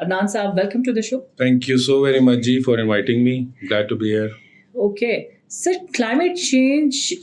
Adnan Saab, welcome to the show. Thank you so very much, Ji, for inviting me. Glad to be here. Okay. Sir, climate change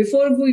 Before we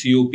COP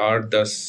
8-10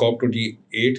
COP28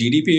GDP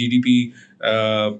GDP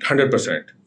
100%.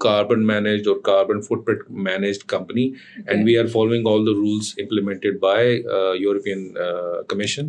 carbon managed or carbon footprint managed company, and we are following all the rules implemented by European Commission.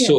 So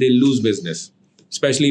they lose business. Especially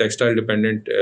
textile dependent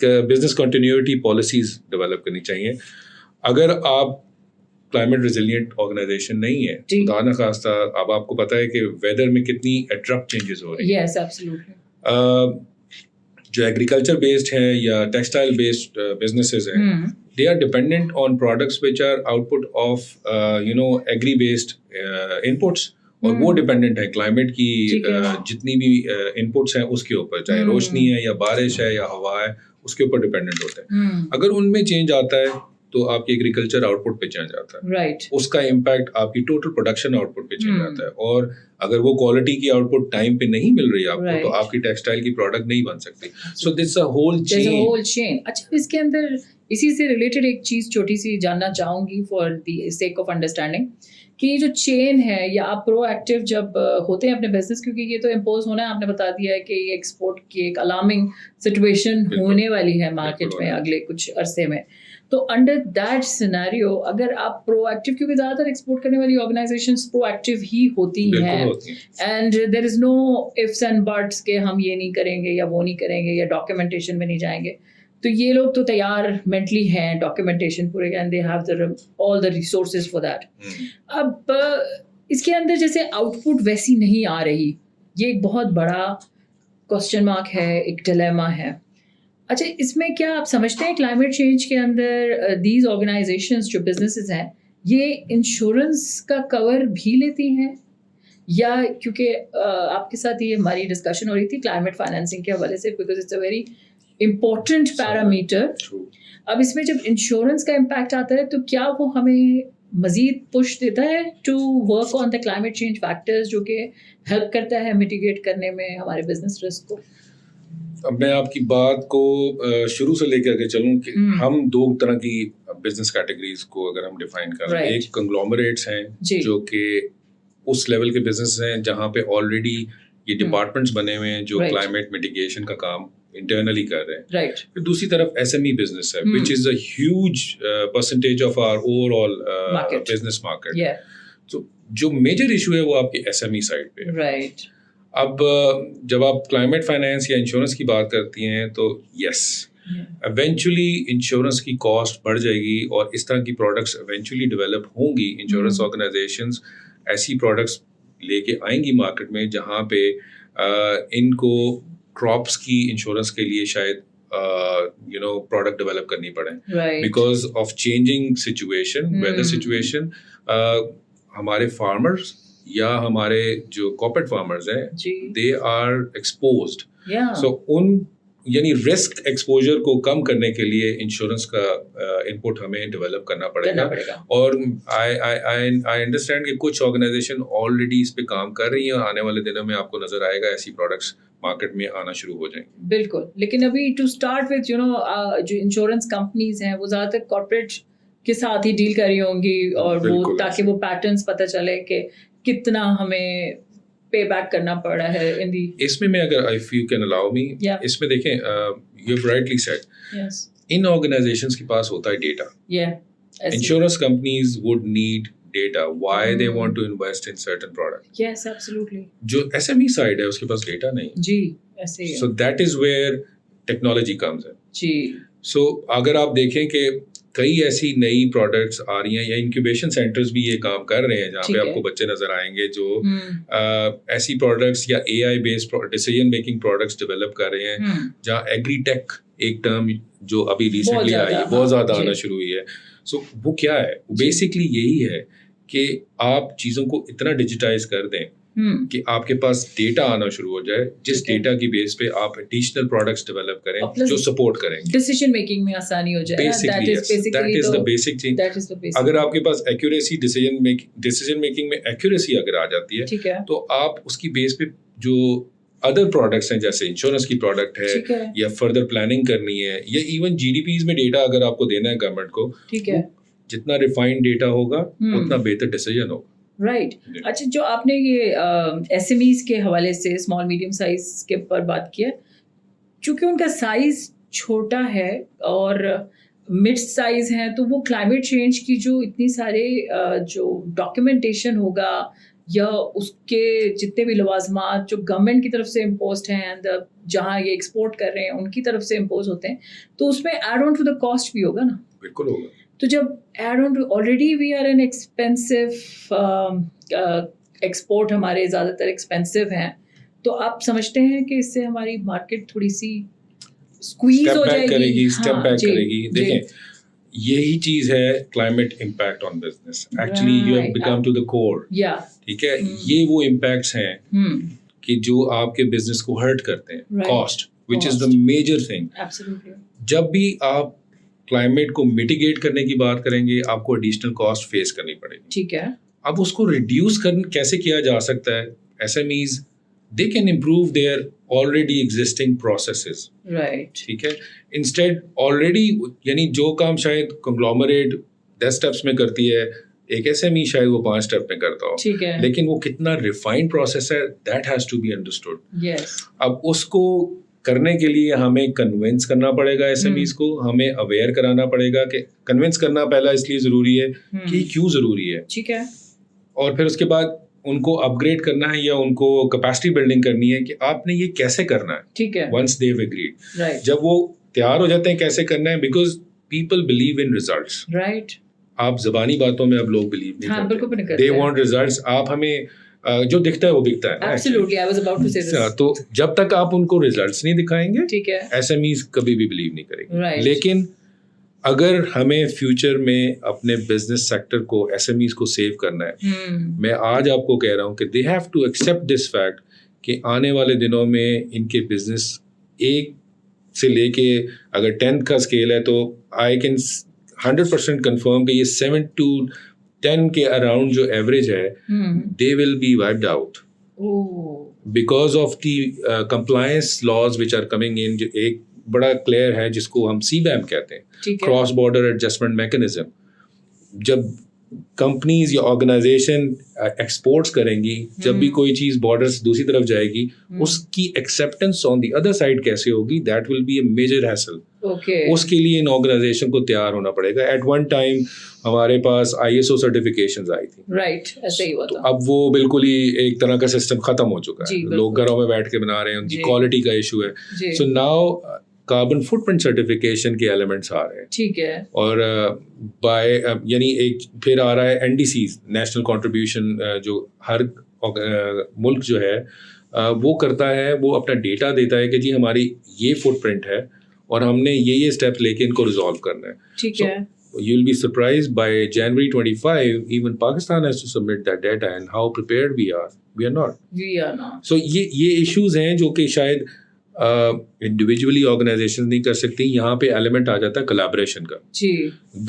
business continuity policies develop کرنی چاہیے. اگر آپ climate resilient organization نہیں ہے, خدا نخواستہ اب آپ کو پتہ ہے کہ ویدر میں کتنی ایبرپٹ چینجز ہو رہی ہیں. یس ایبسلیوٹلی. جو ایگریکلچر بیسڈ ہیں یا ٹیکسٹائل بیسڈ بزنسز ہیں, they are dependent on products which are output of agri based inputs, اور وہ ڈپینڈنٹ ہے کلائمیٹ کی جتنی بھی انپٹس ہیں اس کے اوپر, چاہے روشنی ہے یا بارش ہے یا ہوا ہے, اس کے اوپر ڈپینڈنٹ ہوتے ہیں. اگر ان میں چینج آتا ہے تو آپ کی ایگریکلچر آؤٹ پٹ پہ چینج آتا ہے, رائٹ, اس کا امپیکٹ آپ کی ٹوٹل پروڈکشن آؤٹ پٹ پہ چینج آتا ہے. اور اگر وہ کوالٹی کی آؤٹ پٹ ٹائم پہ نہیں مل رہی آپ کو, تو آپ کی ٹیکسٹائل کی پروڈکٹ نہیں بن سکتی. سو دس اے ہول چین. اچھا, اس کے اندر اسی سے ریلیٹڈ ایک چیز چھوٹی سی جاننا چاہوں گی for the sake of understanding, کہ یہ جو چین ہے, یا آپ پرو ایکٹیو جب ہوتے ہیں اپنے بزنس, کیونکہ یہ تو امپوز ہونا ہے, آپ نے بتا دیا ہے کہ یہ ایکسپورٹ کی ایک الارمنگ سچویشن ہونے والی ہے مارکیٹ میں اگلے کچھ عرصے میں, تو انڈر دیٹ سینیریو اگر آپ پرو ایکٹیو, کیونکہ زیادہ تر ایکسپورٹ کرنے والی آرگنائزیشنز پرو ایکٹیو ہی ہوتی ہیں, and there is no ifs and buts کہ ہم یہ نہیں کریں گے یا وہ نہیں کریں گے یا ڈاکیومنٹیشن میں نہیں جائیں گے, تو یہ لوگ تو تیار مینٹلی ہیں ڈاکیومنٹیشن پورے, and they have all the resources for that. اب اس کے اندر جیسے آؤٹ پٹ ویسی نہیں آ رہی, یہ ایک بہت بڑا کوسچن مارک ہے, ایک ڈیلیما ہے. اچھا, اس میں کیا آپ سمجھتے ہیں کلائمیٹ چینج کے اندر دیز آرگنائزیشنز جو بزنسز ہیں یہ انشورنس کا کور بھی لیتی ہیں, یا کیونکہ آپ کے ساتھ یہ ہماری ڈسکشن ہو رہی تھی کلائمیٹ فائنینسنگ کے حوالے سے, because it's a very important parameter. اب اس میں جب انشورنس کا امپیکٹ آتا ہے تو کیا وہ ہمیں مزید پش دیتا ہے to work on the climate change factors, جو کہ ہیلپ کرتا ہے میٹیگیٹ کرنے میں ہمارے بزنس رسک کو؟ اب میں آپ کی بات کو شروع سے لے کے آگے چلوں کہ ہم دو طرح کی بزنس کیٹیگریز کو اگر ہم ڈیفائن کریں, ایک کنگلومریٹس ہیں جو کہ اس لیول کے بزنس ہیں جہاں پہ آلریڈی یہ ڈپارٹمنٹس بنے ہوئے ہیں جو کلائمیٹ میٹیگیشن کا کام انٹرنلی کر رہے ہیں. پھر دوسری طرف ایس ایم ای بزنس ہے which is a huge percentage of our overall business market. تو جو میجر ایشو ہے وہ آپ کے ایس ایم ای سائڈ پہ ہے. اب جب آپ کلائمیٹ فائنینس یا انشورنس کی بات کرتی ہیں تو یس, ایونچولی انشورنس کی کاسٹ بڑھ جائے گی اور اس طرح کی پروڈکٹس ایونچولی ڈیولپ ہوں گی. انشورنس آرگنائزیشنز ایسی پروڈکٹس لے کے آئیں گی مارکیٹ میں جہاں پہ ان کو کراپس کی انشورنس کے لیے شاید پروڈکٹ ڈیولپ کرنی پڑے, because of changing situation, weather situation. ہمارے فارمرز یا ہمارے جو کارپوریٹ فارمرز ہیں دے آر ایکسپوزڈ, سو ان یعنی رسک ایکسپوجر کو کم کرنے کے لیے انشورنس کا انپٹ ہمیں ڈیولپ کرنا پڑے گا. اور آئی انڈرسٹینڈ کہ کچھ آرگنائزیشن آلریڈی اس پہ کام کر رہی ہیں, آنے والے دنوں میں آپ کو نظر آئے گا ایسی پروڈکٹس مارکیٹ میں آنا شروع ہو جائیں گے. بالکل, لیکن ابھی ٹو اسٹارٹ وتھ جو انشورنس کمپنیز ہیں وہ زیادہ تر کارپوریٹ کے ساتھ ہی ڈیل کر رہی ہوں گی, اور وہ تاکہ وہ پیٹرنس پتہ چلے کہ کتنا ہمیں پے بیک کرنا پڑ رہا ہے ان دی. اس میں اگر if you can allow me, اس میں دیکھیں you have rightly said, ان آرگنائزیشنز کے پاس ہوتا ہے data. Insurance companies would need data, why they want to invest in certain product. Yes, absolutely. جو SME side ہے اس کے پاس ڈیٹا نہیں. جی ایسے ہی. So that is where technology comes in. G. So اگر آپ دیکھیں کہ کئی ایسی نئی پروڈکٹس آ رہی ہیں, یا انکیوبیشن سینٹرز بھی یہ کام کر رہے ہیں جہاں پہ آپ کو بچے نظر آئیں گے جو ایسی پروڈکٹس یا A I based decision making products develop کر رہے ہیں, جہاں ایگری ٹیک ایک ٹرم جو ابھی ریسنٹلی آئی ہے بہت زیادہ آنا شروع ہوئی ہے. سو وہ کیا ہے, بیسکلی یہی ہے کہ آپ چیزوں کو اتنا ڈیجیٹائز کر دیں کہ آپ کے پاس ڈیٹا آنا شروع ہو جائے, جس ڈیٹا کی بیس پہ آپ ایڈیشنل پروڈکٹس ڈیولپ کریں جو سپورٹ کریں گے, ڈیسیژن میکنگ میں آسانی ہو جائے. That is the basic thing. اگر آپ کے پاس ایکوریسی ڈیسیژن میکنگ میں ایکوریسی اگر آ جاتی ہے تو آپ اس کی بیس پہ جو ادر پروڈکٹس ہیں جیسے انشورنس کی پروڈکٹ ہے یا فردر پلاننگ کرنی ہے, یا ایون جی ڈی پیز میں ڈیٹا اگر آپ کو دینا ہے گورنمنٹ کو, جتنا ریفائنڈ ڈیٹا ہوگا اتنا بہتر ڈیسیژن ہوگا. رائٹ. اچھا, جو آپ نے یہ ایس ایم ایز کے حوالے سے اسمال میڈیم سائز کے پر بات کی ہے, چونکہ ان کا سائز چھوٹا ہے اور مڈ سائز ہیں, تو وہ کلائمیٹ چینج کی جو اتنی سارے جو ڈاکیومنٹیشن ہوگا یا اس کے جتنے بھی لوازمات جو گورنمنٹ کی طرف سے امپوزڈ ہیں اینڈ جہاں یہ ایکسپورٹ کر رہے ہیں ان کی طرف سے امپوز ہوتے ہیں, تو اس میں add on to the cost بھی ہوگا نا. بالکل ہوگا. تو جب add on to already we are an expensive export, ہمارے زیادہ تر ایکسپینسو ہیں, تو آپ سمجھتے ہیں کہ اس سے ہماری مارکیٹ تھوڑی سی اسکویز ہو جائے گی, اسٹیپ بیک کرے گی. دیکھیں یہی چیز ہے climate impact on business. Actually you have become to the core. ٹھیک ہے, یہ وہ امپیکٹس ہیں کہ جو آپ کے بزنس کو ہرٹ کرتے ہیں. Cost which is the major thing. جب بھی آپ کلائمیٹ کو میٹیگیٹ کرنے کی بات کریں گے آپ کو ایڈیشنل کاسٹ فیس کرنی پڑے گی. ٹھیک ہے, اب اس کو ریڈیوس کیسے کیا جا سکتا ہے. S M Es they can improve their already existing processes. Right. ٹھیک ہے, انسٹیڈ آلریڈی یعنی جو کام شاید کنگلومریٹ 10 اسٹیپس میں کرتی ہے ایک ایس ایم ای شاید وہ 5 اسٹیپ میں کرتا ہو. ٹھیک ہے, لیکن وہ کتنا ریفائنڈ پروسیس ہے that has to be understood. Yes. اب اس کو کرنے کے لیے ہمیں کنونس کرنا پڑے گا ایس ایم ایز کو, ہمیں اویئر کرانا پڑے گا. کہ کنونس کرنا پہلا اس لیے ضروری ہے کہ یہ کیوں ضروری ہے. ٹھیک ہے, اور پھر اس کے بعد ان کو اپ گریڈ کرنا ہے یا ان کو کیپیسٹی بلڈنگ کرنی ہے کہ آپ نے یہ کیسے کرنا ہے. ٹھیک ہے, once they have agreed, right, جب وہ تیار ہو جاتے ہیں کیسے کرنا ہے. Because people believe in results. Right. آپ زبانی باتوں میں اب لوگ بلیو نہیں ہاں بالکل نہیں کرتے. They want results. آپ ہمیں جو دکھتا ہے وہ دکھتا ہے. Absolutely, I was about to say this. تو جب تک آپ ان کو ریزلٹس نہیں دکھائیں گے ٹھیک ہے, ایس ایم ایز کبھی بھی بلیو نہیں کریں گے. Right. لیکن اگر ہمیں فیوچر میں اپنے بزنس سیکٹر کو ایس ایم ایز کو سیو کرنا ہے, میں آج آپ کو کہہ رہا ہوں کہ they have to accept this fact کہ آنے والے دنوں میں ان کے بزنس ایک سے لے کے اگر 10th کا اسکیل ہے تو آئی کین 100% کنفرم کہ یہ 7 to 10 کے اراؤنڈ جو ایوریج ہے they will be wiped out because of the compliance laws which are coming in. ایک بڑا کلیئر ہے جس کو ہم CBAM کہتے ہیں, کراس بارڈر ایڈجسٹمنٹ میکینزم. جب کمپنیز یا آرگنائزیشن ایکسپورٹس کریں گی, جب بھی کوئی چیز بارڈر سے دوسری طرف جائے گی, اس کی acceptance on the other side کیسے ہوگی, that will be a major hassle. اس کے لیے ان آرگنائزیشن کو تیار ہونا پڑے گا. ایٹ ون ٹائم ہمارے پاس ISO سرٹیفکیشنز آئی تھی. رائٹ, ایسے ہی ہوا تھا. اب وہ بالکل ہی ایک طرح کا سسٹم ختم ہو چکا ہے. لوگ گھروں میں بیٹھ کے بنا رہے ہیں, ان کی کوالٹی کا ایشو ہے. So now carbon footprint certification کے ایلیمنٹس آ رہے ہیں. ٹھیک ہے, اور بائی یعنی ایک پھر آ رہا ہے NDCs, نیشنل کنٹریبیوشن, جو ہر ملک جو ہے وہ کرتا ہے, وہ اپنا ڈیٹا دیتا ہے کہ جی ہماری یہ فٹ پرنٹ ہے اور ہم نے یہ اسٹیپ لے کے ان کو ریزالو کرنا ہے. ٹھیک ہے, you will be surprised by January 25 even Pakistan has to submit that data, and how prepared we are not. So یہ ایشوز ہیں جو کہ شاید انڈیویجولی آرگنائزیشن نہیں کر سکتی. یہاں پہ ایلیمنٹ آ جاتا ہے کلیبریشن کا.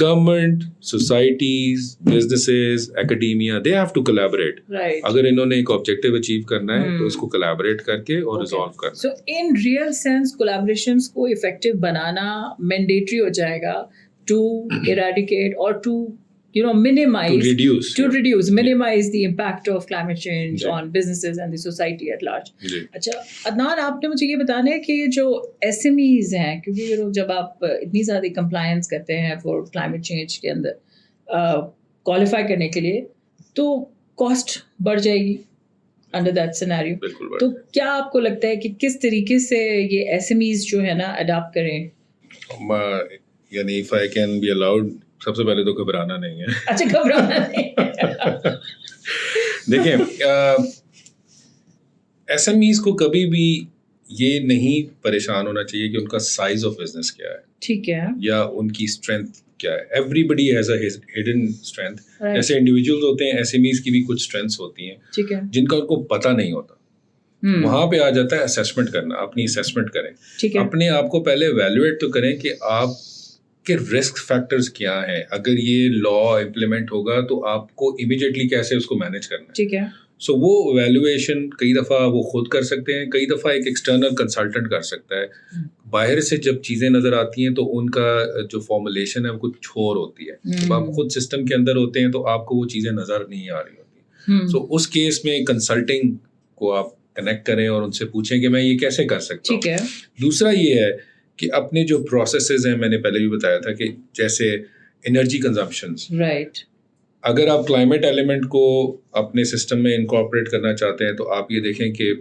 Government, societies, businesses, academia, they have to collaborate. اگر انہوں نے ایک آبجیکٹیو اچیو کرنا ہے تو اس کو کلیبریٹ کر کے اور ریزالو کرنا. سو ان ریئل سینس کولیبریشنس کو افیکٹو بنانا مینڈیٹری ہو جائے گا to eradicate or to minimize, to reduce, minimize the impact of climate change on businesses and the society at large. اچھا عدنان, آپ نے مجھے یہ بتانا ہے کہ جو SMEs ہیں, کیونکہ جب آپ اتنی زیادہ کمپلائنس کرتے ہیں فور کلائمیٹ چینج کے اندر کوالیفائی کرنے کے لیے, تو کاسٹ بڑھ جائے گی انڈر دیٹ سینیریو. تو کیا آپ کو لگتا ہے کہ کس طریقے سے یہ SMEs جو ہے نا اڈاپٹ کریں؟ یعنی if I can be allowed, سب سے پہلے تو گھبرانا نہیں ہے. اچھا, گھبرانا نہیں. دیکھیں SMEs کو کبھی بھی یہ نہیں پریشان ہونا چاہیے کہ ان کا سائز آف بزنس کیا ہے. ٹھیک ہے, یا ان کی اسٹرینتھ کیا ہے. Everybody has a hidden strength. جیسے انڈیویجولز ہوتے ہیں, SMEs کی بھی کچھ اسٹرینتھس ہوتی ہیں ٹھیک ہے, جن کا ان کو پتہ نہیں ہوتا. وہاں پہ آ جاتا ہے اسیسمنٹ کرنا. اپنی اسیسمنٹ کریں, اپنے آپ کو پہلے ایویلویٹ تو کریں کہ آپ کہ رسک فیکٹرز کیا ہیں. اگر یہ لا امپلیمنٹ ہوگا تو آپ کو امیڈیٹلی کیسے اس کو مینیج کرنا ہے. ٹھیک ہے, سو وہ ایویلویشن کئی دفعہ وہ خود کر سکتے ہیں, کئی دفعہ ایک ایکسٹرنل کنسلٹنٹ کر سکتا ہے. باہر سے جب چیزیں نظر آتی ہیں تو ان کا جو فارمولیشن ہے وہ کچھ چھوڑ ہوتی ہے. جب آپ خود سسٹم کے اندر ہوتے ہیں تو آپ کو وہ چیزیں نظر نہیں آ رہی ہوتی. سو اس کیس میں کنسلٹنگ کو آپ کنیکٹ کریں اور ان سے پوچھیں کہ میں یہ کیسے کر سکتا ہوں. ٹھیک ہے, دوسرا یہ ہے کہ اپنے جو پروسیسز ہیں, میں نے پہلے بھی بتایا تھا کہ جیسے انرجی کنزمپشنز, رائٹ, اگر آپ کلائمیٹ ایلیمنٹ کو اپنے سسٹم میں انکارپوریٹ کرنا چاہتے ہیں تو آپ یہ دیکھیں کہ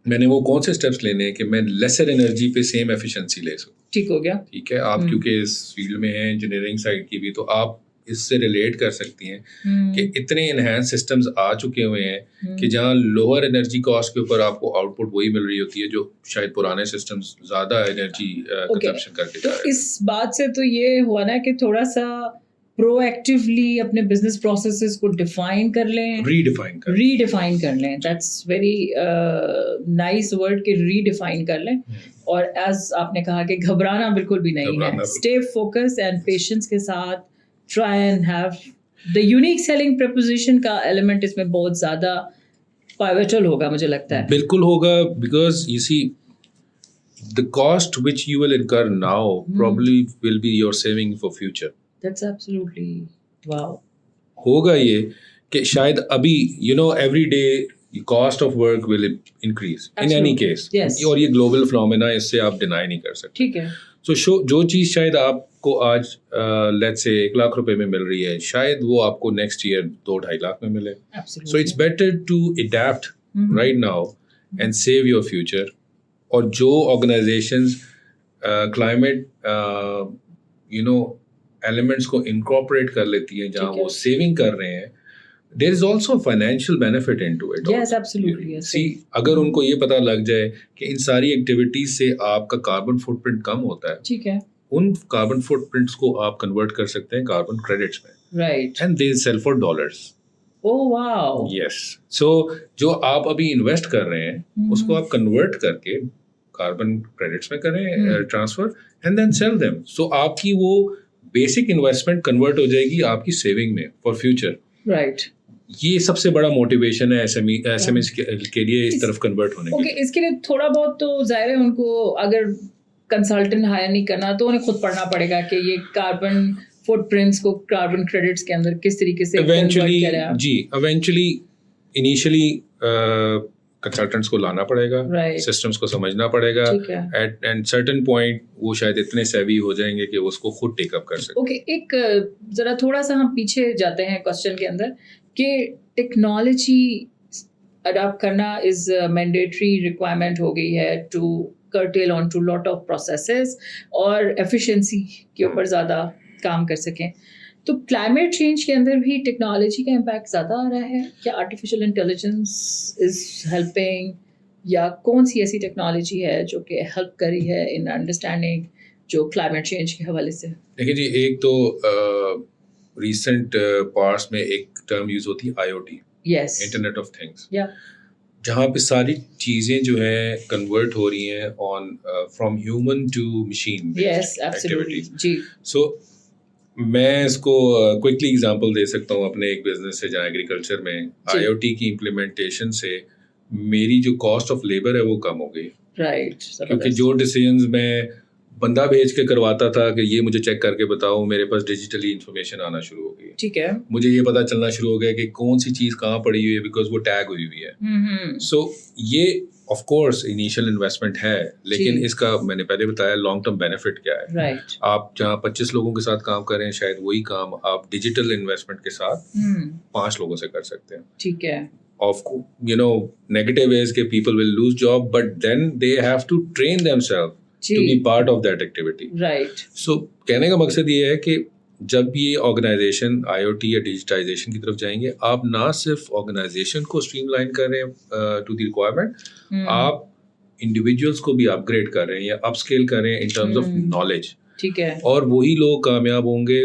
میں نے وہ کون سے اسٹیپس لینے ہیں کہ میں لیسر انرجی پہ سیم ایفیشنسی لے سکوں. ٹھیک ہو گیا. ٹھیک ہے, آپ کیونکہ اس فیلڈ میں ہیں انجینئرنگ سائڈ کی بھی, تو آپ اس سے ریلیٹ کر سکتی ہیں کہ اتنے انہینس سسٹمز آ چکے ہوئے ہیں کہ جہاں لوور انرجی کاسٹ کے اوپر آپ کو آؤٹ پٹ وہی مل رہی ہوتی ہے جو شاید پرانے سسٹمز زیادہ انرجی کنزمپشن کر کے. تو اس بات سے تو یہ ہوا نا کہ تھوڑا سا پرو ایکٹیولی اپنے بزنس پروسیسز کو ڈیفائن کر لیں, ری ڈیفائن کر لیں. دیٹس ویری نائس ورڈ کہ ری ڈیفائن کر لیں. اور ایز آپ نے کہا کہ گھبرانا بالکل بھی نہیں ہے, اسٹے فوکس اینڈ پیشنس کے ساتھ try and have the unique selling proposition کا ایلیمنٹ اس میں بہت زیادہ پائیوٹل ہوگا مجھے لگتا ہے. بالکل ہوگا, because you see the cost which you will incur now probably will be your saving for future. That's absolutely wow. ہوگا یہ کہ شاید ابھی every day cost of work will increase in any case. Yes. اور یہ global phenomena, اس سے آپ deny نہیں کر سکتے. ٹھیک ہے. So جو چیز شاید آپ کو آج let's say 1 لاکھ روپے میں مل رہی ہے, شاید وہ آپ کو next year 2-2.5 لاکھ میں ملے. So it's better to adapt right now and save your future. اور جو آرگنائزیشنز کلائمیٹ ایلیمنٹس کو انکارپوریٹ کر لیتی ہیں جہاں وہ سیونگ کر رہے ہیں, there is also financial benefit into it. Yes absolutely. See اگر ان کو یہ پتہ لگ جائے کہ ان ساری ایکٹیویٹیز سے آپ کا کاربن فٹ پرنٹ کم ہوتا ہے, ٹھیک ہے, ان کاربن فٹ پرنٹس کو آپ کنورٹ کر سکتے ہیں کاربن کریڈٹس میں. Right. And they sell for dollars. Oh wow. Yes. So جو آپ ابھی انویسٹ کر رہے ہیں اس کو آپ کنورٹ کر کے کاربن کریڈٹس میں کریں transfer and then sell them. So آپ کی وہ بیسک انویسٹمنٹ کنورٹ ہو جائے گی آپ کی سیونگ میں فار فیوچر. رائٹ. یہ سب سے بڑا موٹیویشن ہے ایس ایم ایس کے لیے اس طرف کنورٹ ہونے کے. اس کے لیے تھوڑا بہت تو ظاہر ہے ان کو اگر کنسلٹنٹ ہائر نہیں کرنا تو انہیں خود پڑھنا پڑے گا کہ یہ کاربن فٹ پرنٹس کو کاربن کریڈٹس کے اندر کس طریقے سے ایونچولی انیشلی کنسلٹنٹس کو لانا پڑے گا, سسٹمس کو سمجھنا پڑے گا, اینڈ سرٹن پوائنٹ وہ شاید اتنے سیوی ہو جائیں گے کہ اس کو خود ٹیک اپ کر سکیں. اوکے, ایک ذرا تھوڑا سا ہم پیچھے جاتے ہیں کوسچن کے اندر کہ ٹیکنالوجی اڈاپٹ کرنا از مینڈیٹری ریکوائرمنٹ ہو گئی ہے to curtail on to lot of processes اور ایفیشینسی کے اوپر زیادہ کام کر سکیں. تو کلائمیٹ چینج کے اندر بھی ٹیکنالوجی کا امپیکٹ زیادہ آ رہا ہے کیا؟ آرٹیفیشیل انٹیلیجنس از ہیلپنگ, یا کون سی ایسی ٹیکنالوجی ہے جو کہ ہیلپ کری ہے ان انڈرسٹینڈنگ جو کلائمیٹ چینج کے حوالے سے؟ دیکھیں جی, ایک تو ریسنٹ پارٹس میں ایک ٹرم یوز ہوتی ہے IoT, yes, internet of things, جہاں پہ ساری چیزیں جو ہیں کنورٹ ہو رہی ہیں on from human to machine. Yes absolutely. جی. سو میں اس کو کوئکلی اگزامپل دے سکتا ہوں اپنے ایک بزنس سے جہاں ایگریکلچر میں IoT کی امپلیمنٹیشن سے میری جو کاسٹ آف لیبر ہے وہ کم ہو گئی. رائٹ. کیونکہ جو ڈیسیژنز میں بندہ بھیج کے کرواتا تھا کہ یہ مجھے چیک کر کے بتاؤ, میرے پاس ڈیجیٹلی انفارمیشن آنا شروع ہو گئی. ٹھیک ہے. مجھے یہ پتا چلنا شروع ہو گیا کہ کون سی چیز کہاں پڑی ہوئی ہے بیکاز وہ ٹیگ ہوئی ہوئی ہے. سو یہ آف کورس انیشیل انویسٹمنٹ ہے, لیکن اس کا میں نے پہلے بتایا لانگ ٹرم بینیفٹ کیا ہے. آپ جہاں 25 لوگوں کے ساتھ کام کریں شاید وہی کام آپ ڈیجیٹل انویسٹمنٹ کے ساتھ 5 لوگوں سے کر سکتے ہیں. ٹھیک ہے. Of negative ways کہ people will lose job, but then they have to train themselves to be part of that activity. Right. So کہنے کا مقصد یہ ہے کہ جب یہ آرگنائزیشن IoT یا ڈیجیٹائزیشن کی طرف جائیں گے, آپ نہ صرف آرگنائزیشن کو اسٹریم لائن کر رہے ہیں ٹو دی ریکوائرمنٹ, آپ انڈیویجولس کو بھی اپ گریڈ کر رہے ہیں یا اپ اسکیل کر رہے ہیں ان ٹرمز آف نالج. ٹھیک ہے. اور وہی لوگ کامیاب ہوں گے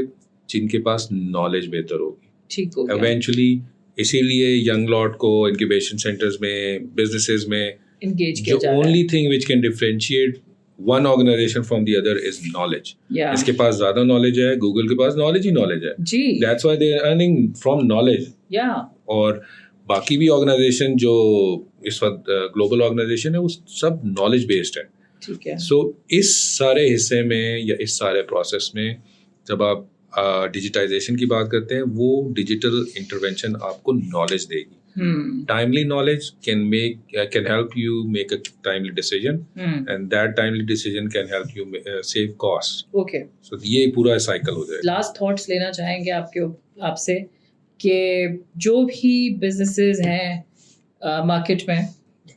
جن کے پاس نالج بہتر ہوگی. ٹھیک ہو گیا. ایونچولی اسی لیے ینگ لاٹ کو انکیوبیشن سینٹرز میں, بزنسز میں انگیج کیا جاتا ہے. Only thing which can differentiate one organization from the other is knowledge. اس کے پاس زیادہ نالج ہے, گوگل کے پاس نالج ہی نالج ہے. That's why they are earning from knowledge. اور باقی بھی آرگنائزیشن جو اس وقت گلوبل آرگنائزیشن ہے وہ سب نالج بیسڈ ہے. ٹھیک ہے. سو اس سارے حصے میں یا اس سارے پروسیس میں جب آپ ڈیجیٹائزیشن کی بات کرتے ہیں, وہ ڈیجیٹل انٹرونشن آپ کو نالج دے گی. Timely knowledge can help you make a timely decision, and that timely decision can help you save costs. Okay. So یہ پورا سائیکل ہو جائے. Last thoughts لینا چاہیں گے آپ سے کہ جو بھی بزنسز ہیں مارکیٹ میں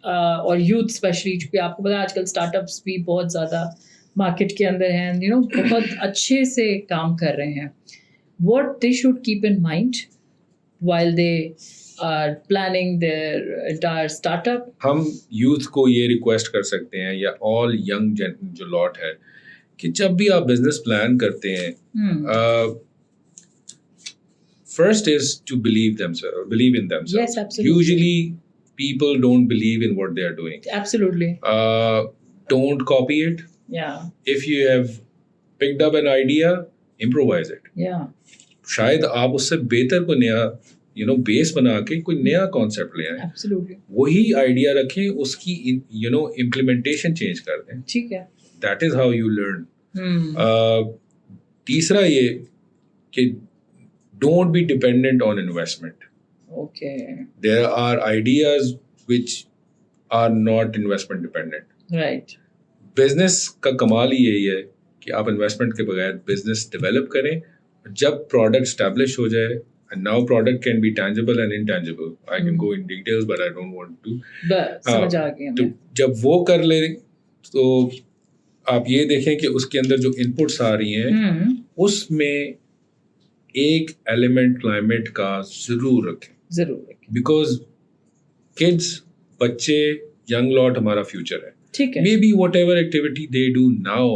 اور یوتھ اسپیشلی, چونکہ آپ کو پتا آج کل اسٹارٹ اپس بھی بہت زیادہ مارکیٹ کے اندر ہیں, بہت اچھے سے کام کر رہے ہیں. What they should keep in mind while they are planning their entire startup. ہم یوتھ کو یہ ریکویسٹ کر سکتے ہیں یا آل ینگ جو لاٹ ہے کہ جب بھی آپ بزنس پلان کرتے ہیں, first is to believe in themselves. Yes, absolutely. Usually people don't believe in what they are doing. Absolutely. Don't copy it. Yeah. If you have picked up an idea, improvise it. Yeah. شاید آپ اس سے بہتر کوئی نیا بیس بنا کے کوئی نیا کانسیپٹ لے آئیں. Absolutely. وہی آئیڈیا رکھیں, اس کی امپلیمنٹیشن چینج کر دیں. ٹھیک ہے. That is how you learn. تیسرا یہ کہ don't be dependent on investment. Okay. There are ideas which are not investment dependent. Right. Business کا کمال ہی یہی ہے کہ آپ انویسٹمنٹ کے بغیر بزنس ڈیولپ کریں. جب پروڈکٹ اسٹیبلش ہو جائے, and now product can be tangible and intangible. I can go in details but I don't want to. سمجھ آ گیا. تو جب وہ کر لیں تو آپ یہ دیکھیں کہ اس کے اندر جو ان پٹس آ رہی ہیں اس میں ایک ایلیمنٹ کلائمیٹ کا ضرور رکھیں. بیکاز کڈس, بچے, ینگ لاٹ ہمارا فیوچر ہے. ٹھیک ہے. Maybe whatever activity they do now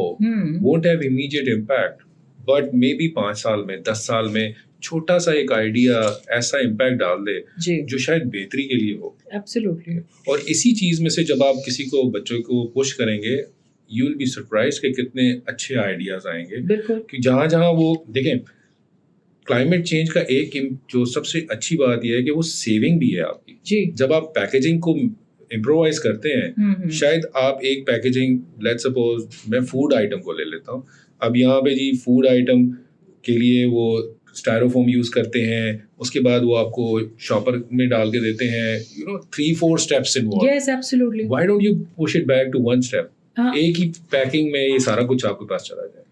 won't have immediate impact. But maybe 5 سال میں 10 سال میں چھوٹا سا ایک آئیڈیا ایسا امپیکٹ ڈال دے جو شاید بہتری کے لیے ہو. ایبسلیوٹلی. اور اسی چیز میں سے جب آپ کسی کو بچوں کو پش کریں گے, یو ول بی سرپرائز کہ کتنے اچھے آئیڈیاز آئیں گے. بالکل. کہ جہاں جہاں وہ دیکھیں, کلائمیٹ چینج کا ایک جو سب سے اچھی بات یہ ہے کہ وہ سیونگ بھی ہے آپ کی. جی. جب آپ پیکیجنگ کو امپرووائز کرتے ہیں, شاید آپ ایک پیکیجنگ, لیٹس سپوز میں فوڈ آئٹم کو لے لیتا ہوں, اب یہاں پہ جی فوڈ آئٹم کے لیے وہ اسٹائروفوم یوز کرتے ہیں, اس کے بعد وہ آپ کو شاپر میں ڈال کے دیتے ہیں, 3-4 steps involved. Yes absolutely. Why don't you push it back to 1 step. ایک ہی پیکنگ میں یہ سارا کچھ آپ کے پاس چلا جائے.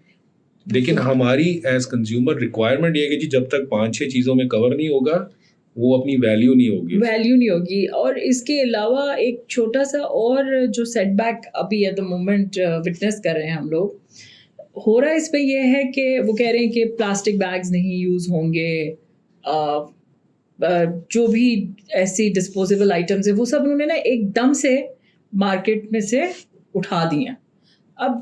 لیکن ہماری ایز کنزیومر ریکوائرمنٹ یہ ہے کہ جی جب تک 5-6 چیزوں میں کور نہیں ہوگا وہ اپنی ویلیو نہیں ہوگی. اور اس کے علاوہ ایک چھوٹا سا اور جو سیٹ بیک ابھی ایٹ دا مومنٹ وٹنس کر رہے ہیں ہم لوگ, ہو رہا ہے اس پہ یہ ہے کہ وہ کہہ رہے ہیں کہ پلاسٹک بیگز نہیں یوز ہوں گے, جو بھی ایسی ڈسپوزیبل آئٹمس ہیں وہ سب انہوں نے نا ایک دم سے مارکیٹ میں سے اٹھا دی ہیں. اب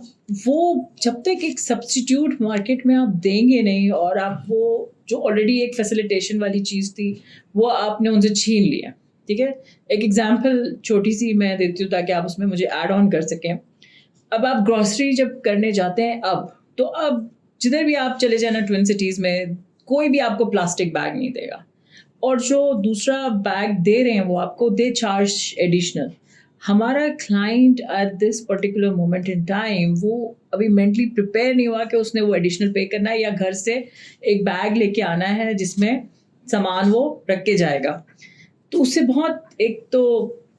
وہ جب تک ایک سبسٹیٹیوٹ مارکیٹ میں آپ دیں گے نہیں, اور آپ وہ جو آلریڈی ایک فیسیلیٹیشن والی چیز تھی وہ آپ نے ان سے چھین لیا. ٹھیک ہے. ایک ایگزامپل چھوٹی سی میں دیتی ہوں تاکہ آپ اس میں مجھے ایڈ آن کر سکیں. اب آپ گروسری جب کرنے جاتے ہیں اب جدھر بھی آپ چلے جائیں نا ٹوئن سٹیز میں, کوئی بھی آپ کو پلاسٹک بیگ نہیں دے گا, اور جو دوسرا بیگ دے رہے ہیں وہ آپ کو دے چارج ایڈیشنل. ہمارا client at this particular moment in time وہ ابھی مینٹلی پریپیئر نہیں ہوا کہ اس نے وہ ایڈیشنل پے کرنا ہے یا گھر سے ایک بیگ لے کے آنا ہے جس میں سامان وہ رکھ کے جائے گا. تو اس سے بہت ایک تو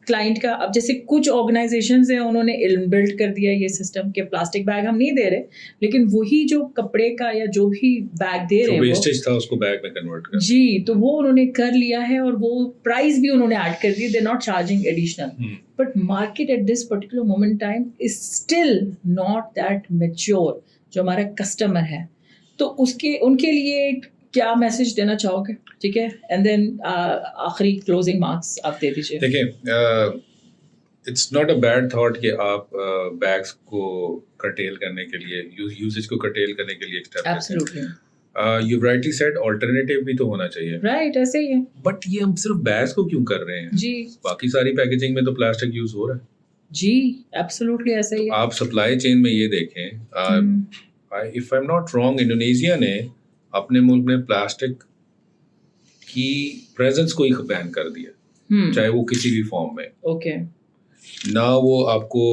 کلائنٹ کا, اب جیسے کچھ آرگنائزیشنز ہیں انہوں نے علم بلڈ کر دیا یہ سسٹم کہ پلاسٹک بیگ ہم نہیں دے رہے, لیکن وہی جو کپڑے کا یا جو بھی بیگ دے رہے ہیں ویسٹیج تھا اس کو بیگ میں کنورٹ کر, جی, تو وہ انہوں نے کر لیا ہے, اور وہ پرائز بھی انہوں نے ایڈ کر دی. They not charging additional, but market at this particular moment time is still not that mature جو ہمارا کسٹمر ہے. تو ان کے لیے کیا میسج دینا چاہو گے؟ ٹھیک ہے, اینڈ دین آخری کلوزنگ مارکس آپ دے دیجیے. دیکھیں, it's not a bad thought کہ آپ بیگس کو کرٹیل کرنے کے لیے, یوزیج کو کرٹیل کرنے کے لیے ایک step. Absolutely. You rightly said, alternative بھی تو ہونا چاہیے. رائٹ, ایسے ہی ہے. بٹ یہ ہم صرف بیگس کو کیوں کر رہے ہیں؟ جی, باقی ساری پیکیجنگ میں تو پلاسٹک یوز ہو رہا ہے. جی ایبسلیوٹلی ایسے ہی ہے. آپ سپلائی چین میں یہ دیکھیں, if I am not wrong, Indonesia نے اپنے ملک میں پلاسٹک کی پریزنس کو ہی بین کر دیا, چاہے وہ کسی بھی فارم میں. اوکے. نہ وہ آپ کو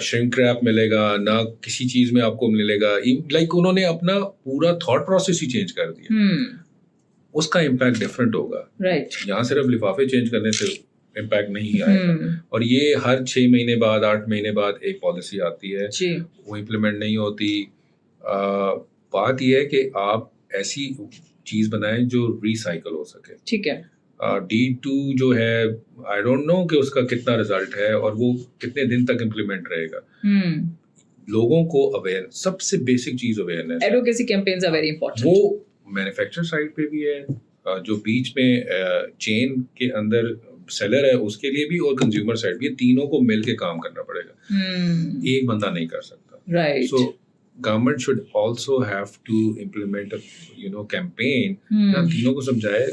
شرنک ریپ ملے گا, نہ کسی چیز میں آپ کو ملے گا. لائک انہوں نے اپنا پورا تھاٹ پروسیس ہی چینج کر دیا. اس کا امپیکٹ ڈفرینٹ ہوگا. رائٹ. یہاں صرف لفافے چینج کرنے سے امپیکٹ نہیں آئے گا, اور یہ ہر 6 مہینے بعد 8 مہینے بعد ایک پالیسی آتی ہے, وہ امپلیمنٹ نہیں ہوتی. بات یہ ہے کہ آپ ایسی چیز بنائیں جو ریسائکل ہو سکے. ٹھیک ہے. D2 جو ہے آئی ڈونٹ نو کہ اس کا کتنا رزلٹ ہے اور وہ کتنے دن تک امپلیمنٹ رہے گا. لوگوں کو اویئر, سب سے بیسک چیز awareness. Advocacy campaigns are very important. وہ مینوفیکچر سائڈ پہ بھی ہے, جو بیچ میں چین کے اندر سیلر ہے اس کے لیے بھی, اور کنزیومر سائڈ بھی, تینوں کو مل کے کام کرنا پڑے گا. ایک بندہ نہیں کر سکتا. Right. So government should also have to implement campaign جہاں تینوں کو سمجھائے,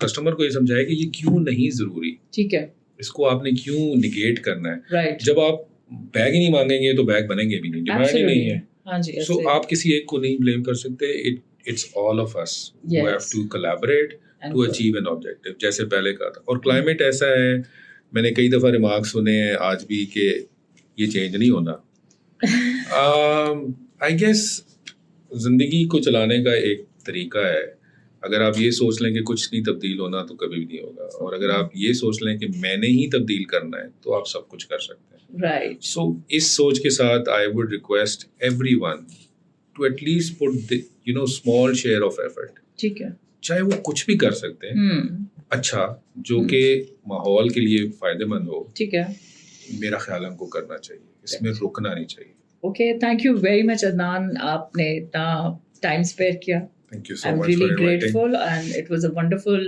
کسٹمر کو یہ سمجھائے کہ یہ کیوں نہیں ضروری. ٹھیک ہے. اس کو آپ نے کیوں نگیٹ کرنا ہے. رائٹ. جب آپ بیگ ہی نہیں مانگیں گے تو بیگ بنیں گے بھی نہیں, ڈیمانڈ ہی نہیں ہے. ہاں جی. سو آپ کسی ایک کو نہیں بلیم کر سکتے. It's all of us who have to collaborate to achieve an objective, جیسے پہلے کہا تھا. اور کلائمیٹ ایسا ہے, میں نے کئی دفعہ ریمارک سنے ہیں آج بھی کہ یہ چینج نہیں ہونا. آئی گیس زندگی کو چلانے کا ایک طریقہ ہے. اگر آپ یہ سوچ لیں کہ کچھ نہیں تبدیل ہونا تو کبھی بھی نہیں ہوگا, اور اگر آپ یہ سوچ لیں کہ میں نے ہی تبدیل کرنا ہے تو آپ سب کچھ کر سکتے ہیں. رائٹ. سو اس سوچ کے ساتھ I would request everyone to at least put small share of effort. ٹھیک ہے. چاہے وہ کچھ بھی کر سکتے ہیں اچھا, جو کہ ماحول کے لیے فائدہ مند ہو. ٹھیک ہے. میرا خیال ہم کو کرنا چاہیے, اس میں رکنا نہیں چاہیے. Okay, thank you very much Adnan, آپ نے اتنا ٹائم اسپیئر کیا. Thank you so I'm much really for inviting. grateful and it was a wonderful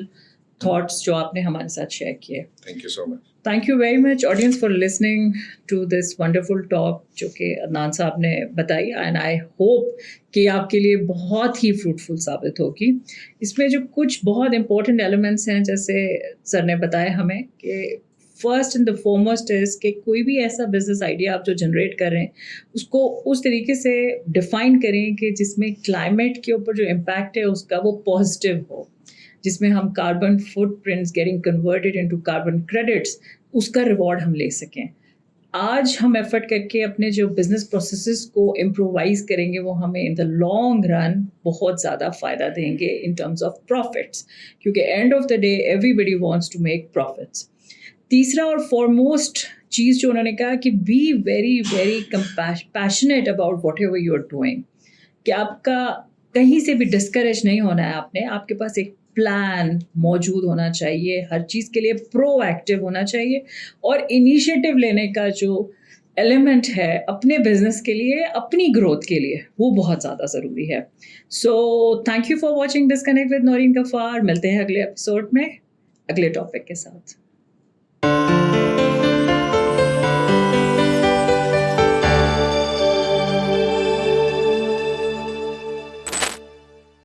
thoughts جو آپ نے ہمارے ساتھ شیئر کیے. Thank you so much. Thank you very much audience for listening to this wonderful talk جو کہ عدنان صاحب نے بتائی, and I hope کہ آپ کے لیے بہت ہی فروٹفل ثابت ہوگی. اس میں جو کچھ بہت امپورٹنٹ ایلیمنٹس ہیں جیسے سر نے بتایا ہمیں کہ فرسٹ اینڈ دا فارموسٹ از کہ کوئی بھی ایسا بزنس آئیڈیا آپ جو جنریٹ کر رہے ہیں اس کو اس طریقے سے ڈیفائن کریں کہ جس میں کلائمیٹ کے اوپر جو امپیکٹ ہے اس کا وہ پازیٹیو ہو, جس میں ہم carbon footprints getting converted into carbon credits, اس کا ریوارڈ ہم لے سکیں. آج ہم ایفرٹ کر کے اپنے جو بزنس پروسیسز کو امپرووائز کریں گے وہ ہمیں ان دا لانگ رن بہت زیادہ فائدہ دیں گے ان ٹرمز آف پروفٹس, کیونکہ end of the day everybody wants to make profits. تیسرا اور فارموسٹ چیز جو انہوں نے کہا کہ be very very passionate about whatever you are doing, کہ آپ کا کہیں سے بھی ڈسکریج نہیں ہونا ہے. آپ نے, آپ کے پاس ایک پلان موجود ہونا چاہیے, ہر چیز کے لیے پرو ایکٹیو ہونا چاہیے, اور انیشیٹو لینے کا جو ایلیمنٹ ہے اپنے بزنس کے لیے, اپنی گروتھ کے لیے, وہ بہت زیادہ ضروری ہے. So thank you for watching disconnect with Noreen Ghaffar. ملتے ہیں اگلے ایپیسوڈ میں اگلے ٹاپک کے ساتھ.